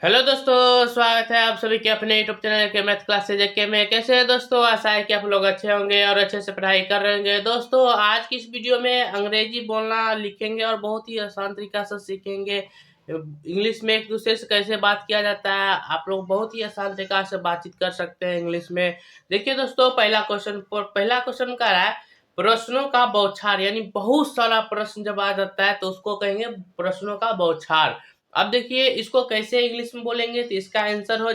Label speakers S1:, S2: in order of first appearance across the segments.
S1: Hello दोस्तों, स्वागत है आप सभी के अपने यूट्यूब चैनल के मैथ क्लासेज के में। कैसे हैं दोस्तों? आशा है कि आप लोग अच्छे होंगे और अच्छे से पढ़ाई कर रहे होंगे। दोस्तों, आज की इस वीडियो में अंग्रेजी बोलना लिखेंगे और बहुत ही आसान तरीका से सीखेंगे। इंग्लिश में एक दूसरे से कैसे बात किया जाता है, आप लोग बहुत ही आसान तरीका से बातचीत कर सकते हैं इंग्लिश में। देखिए दोस्तों, पहला क्वेश्चन का है प्रश्नों का बौछार। यानी बहुत सारा प्रश्न जब आ जाता है तो उसको कहेंगे प्रश्नों का बौछार। अब देखिए इसको कैसे इंग्लिश में बोलेंगे तो इसका आंसर हो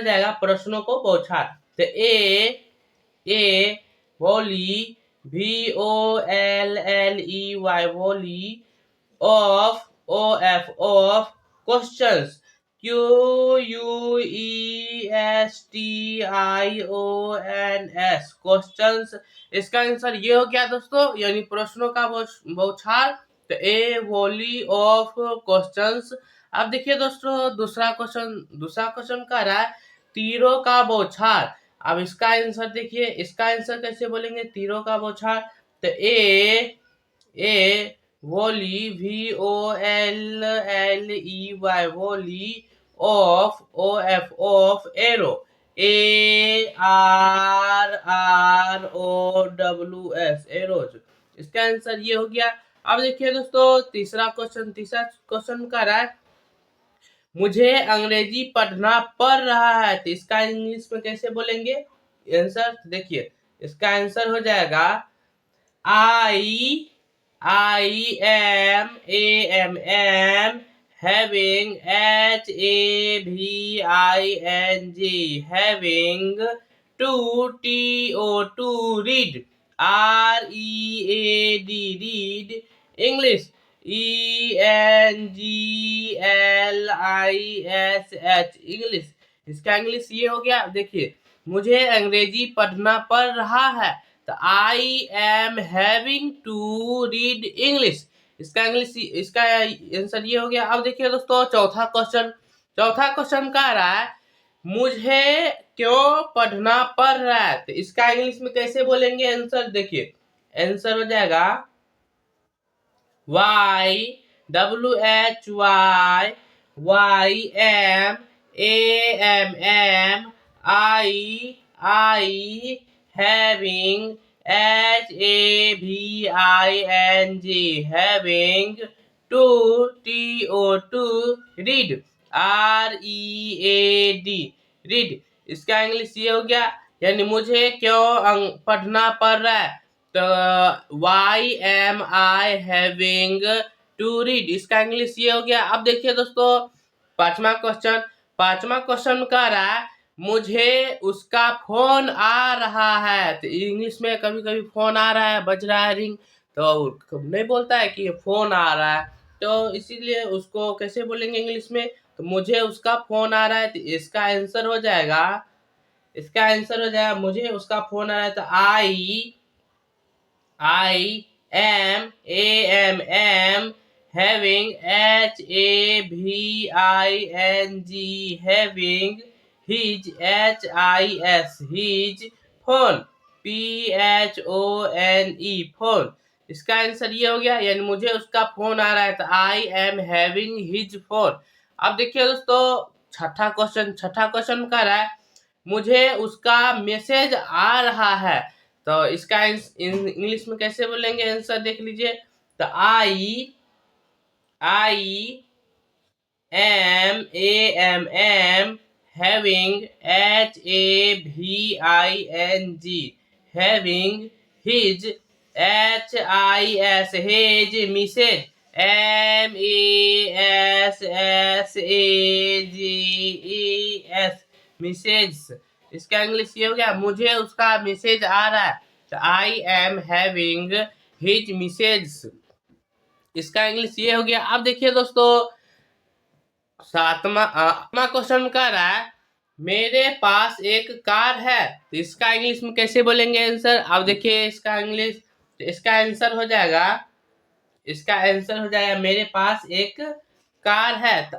S1: जाएगा प्रश्नों को बौछार। तो ए वोली VOLLEY वोली ऑफ क्वेश्चंस QUESTIONS क्वेश्चंस। इसका आंसर ये हो गया दोस्तों, यानी प्रश्नों का बौछार। तो ए वॉली ऑफ क्वेश्चंस। अब देखिए दोस्तों, दूसरा क्वेश्चन कह रहा है तीरों का बौछार। अब इसका आंसर देखिए, इसका आंसर कैसे बोलेंगे तीरों का बौछार। तो ए वोली VOLLEY वोली ऑफ एरो ARROWS एरोज। इसका आंसर ये हो गया। अब देखिए दोस्तों, तीसरा क्वेश्चन का रहा है मुझे अंग्रेजी पढ़ना पड़ रहा है। तो इसका इंग्लिश में कैसे बोलेंगे आंसर देखिए, इसका आंसर हो जाएगा I am having having to read read English ENGLISH English. इसका इंग्लिश ये हो गया। देखिए मुझे अंग्रेजी पढ़ना पड़ रहा है तो I am having to read English. इसका आंसर ये हो गया। अब देखिए दोस्तों, चौथा क्वेश्चन कह रहा है मुझे क्यों पढ़ना पड़ रहा है। तो इसका इंग्लिश में कैसे बोलेंगे आंसर देखिए, आंसर हो जाएगा YWHY having having to read read। इसका इंग्लिश ये हो गया, यानी मुझे क्यों पढ़ना पड़ रहा है। तो why am I having to read. इसका इंग्लिश ये हो गया। अब देखिए दोस्तों, पांचवा क्वेश्चन कह रहा है मुझे उसका फोन आ रहा है। तो इंग्लिश में कभी कभी फोन आ रहा है, बज रहा है रिंग, तो नहीं बोलता है कि फोन आ रहा है। तो इसीलिए उसको कैसे बोलेंगे इंग्लिश में, तो मुझे उसका फोन आ रहा है। तो इसका आंसर हो जाएगा मुझे उसका फोन आ रहा है। तो I am having having his his phone phone। इसका आंसर ये हो गया, यानी मुझे उसका फोन आ रहा है। तो I am having his phone. अब देखिए दोस्तों, छठा क्वेश्चन कर रहा है मुझे उसका मैसेज आ रहा है। तो इसका इंग्लिश में कैसे बोलेंगे आंसर देख लीजिए। तो आई am having having his his message messages। इसका इंग्लिश ये हो गया, मुझे उसका मैसेज आ रहा है। तो I am having his message. इसका इंग्लिश ये हो गया। अब देखिए दोस्तों, सातवां क्वेश्चन कर रहा है मेरे पास एक कार है। तो इसका इंग्लिश में कैसे बोलेंगे आंसर। अब देखिए इसका आंसर हो जाएगा मेरे पास एक कार है। तो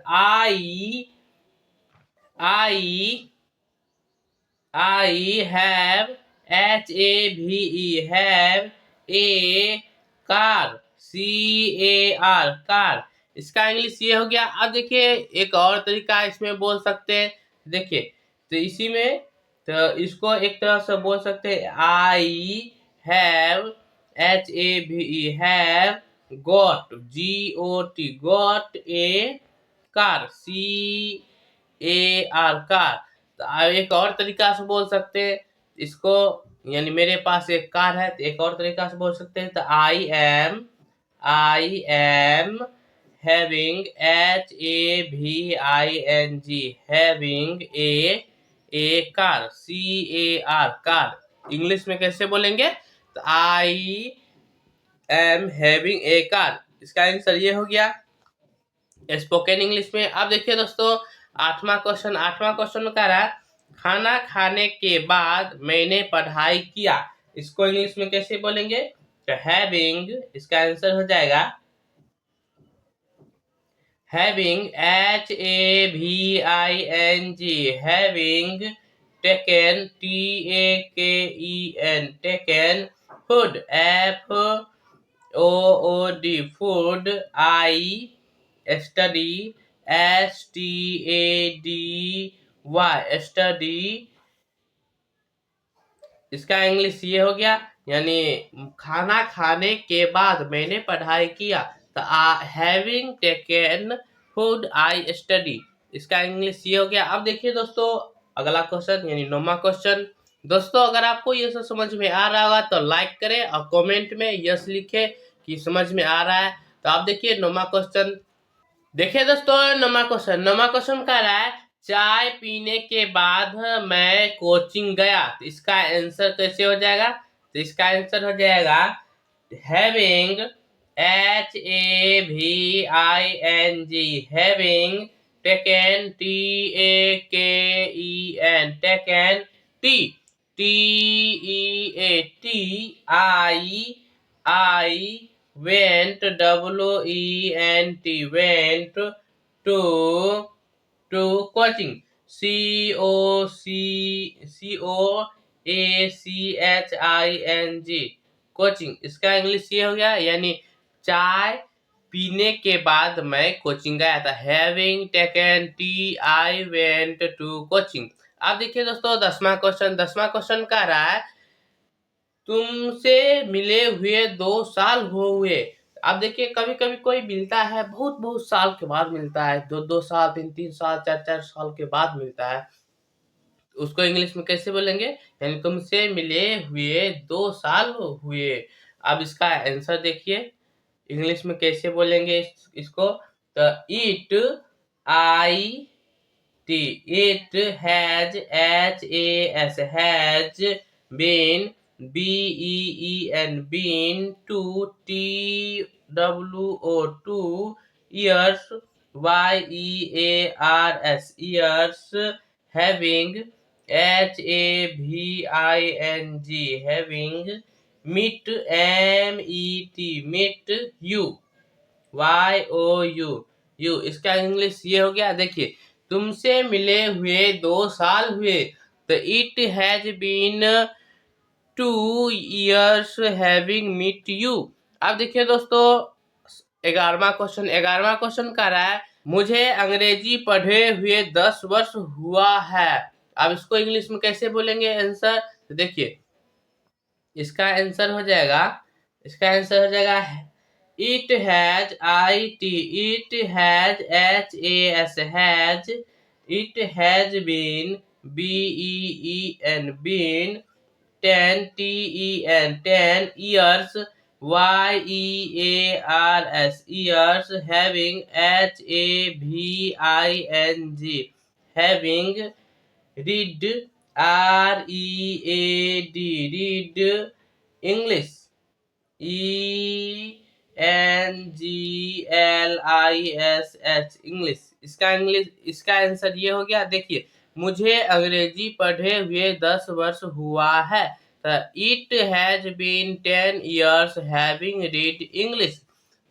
S1: I have have a car car। इसका इंग्लिश ये हो गया। अब देखिए एक और तरीका इसमें बोल सकते हैं। देखिए तो इसी में तो इसको एक तरह से बोल सकते हैं, I have, HAVE have got, GOT got a car, CAR car. तो अब एक और तरीका से बोल सकते हैं इसको, यानी मेरे पास एक कार है, तो एक और तरीका से बोल सकते हैं, तो I M having, HAVING having a car, CAR car. English में कैसे बोलेंगे, तो I am having a car. इसका आंसर ये हो गया स्पोकन इंग्लिश में। अब देखिए दोस्तों आठवां क्वेश्चन कह रहा है, खाना खाने के बाद मैंने पढ़ाई किया। इसको इंग्लिश में कैसे बोलेंगे, तो हैविंग, इसका आंसर हो जाएगा having, HAVING having taken, TAKEN taken food, FOOD food, I study, STADY study। इसका इंग्लिश ये हो गया, यानी खाना खाने के बाद मैंने पढ़ाई किया, तो having taken food I study. इसका इंग्लिश ये हो गया। अब देखिए दोस्तों अगला क्वेश्चन यानी 9वां क्वेश्चन। दोस्तों अगर आपको ये सब समझ में आ रहा होगा तो लाइक करें और कमेंट में यस लिखें कि समझ में आ रहा है। तो आप देखिए 9वां क्वेश्चन। देखिए दोस्तों 9वां क्वेश्चन कह रहा है, चाय पीने के बाद मैं कोचिंग गया। तो इसका आंसर कैसे हो जाएगा, तो इसका आंसर हो जाएगा having, HAVING having taken, TAKEN taken, TEAT went, went to coaching, COACHING coaching. इसका इंग्लिश ये हो गया, यानी चाय पीने के बाद मैं कोचिंग गया था। Having taken TI went to coaching. अब देखिए दोस्तों 10वां क्वेश्चन कह रहा है, तुमसे मिले हुए 2 साल हुए। अब देखिए कभी कभी कोई मिलता है बहुत बहुत साल के बाद मिलता है, 2 साल, 3 साल, 4 साल के बाद मिलता है। उसको इंग्लिश में कैसे बोलेंगे, यानी तुमसे मिले हुए 2 साल हुए। अब इसका आंसर देखिए इंग्लिश में कैसे बोलेंगे इसको, तो it it has, has been, been 2 2 years, years, having, having meet, meet you, YOU। इसका इंग्लिश ये हो गया। देखिए तुमसे मिले हुए 2 साल हुए, तो it has been 2 years having meet you. अब देखिए दोस्तों 11वां क्वेश्चन कह रहा है, मुझे अंग्रेजी पढ़े हुए 10 वर्ष हुआ है। अब इसको इंग्लिश में कैसे बोलेंगे आंसर, तो देखिए इसका आंसर हो जाएगा it has, it has, has, it has been, been 10 10 years, years, having, HAVING having read, read English, ENGLISH English. इसका आंसर ये हो गया। देखिए मुझे अंग्रेजी पढ़े हुए 10 वर्ष हुआ है, तो it has been 10 years having read English.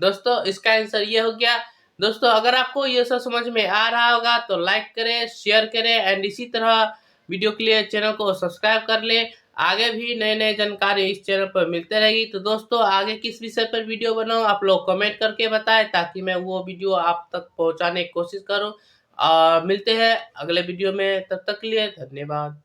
S1: दोस्तों इसका आंसर ये हो गया। दोस्तों अगर आपको ये सब समझ में आ रहा होगा तो लाइक करें, शेयर करें एंड इसी तरह वीडियो के लिए चैनल को सब्सक्राइब कर ले। आगे भी नए नए जानकारी इस चैनल पर मिलते रहेगी। तो दोस्तों आगे किस विषय पर वीडियो बनाऊँ आप लोग कमेंट करके बताएं, ताकि मैं वो वीडियो आप तक पहुंचाने की कोशिश करूं। मिलते हैं अगले वीडियो में, तब तक के लिए धन्यवाद।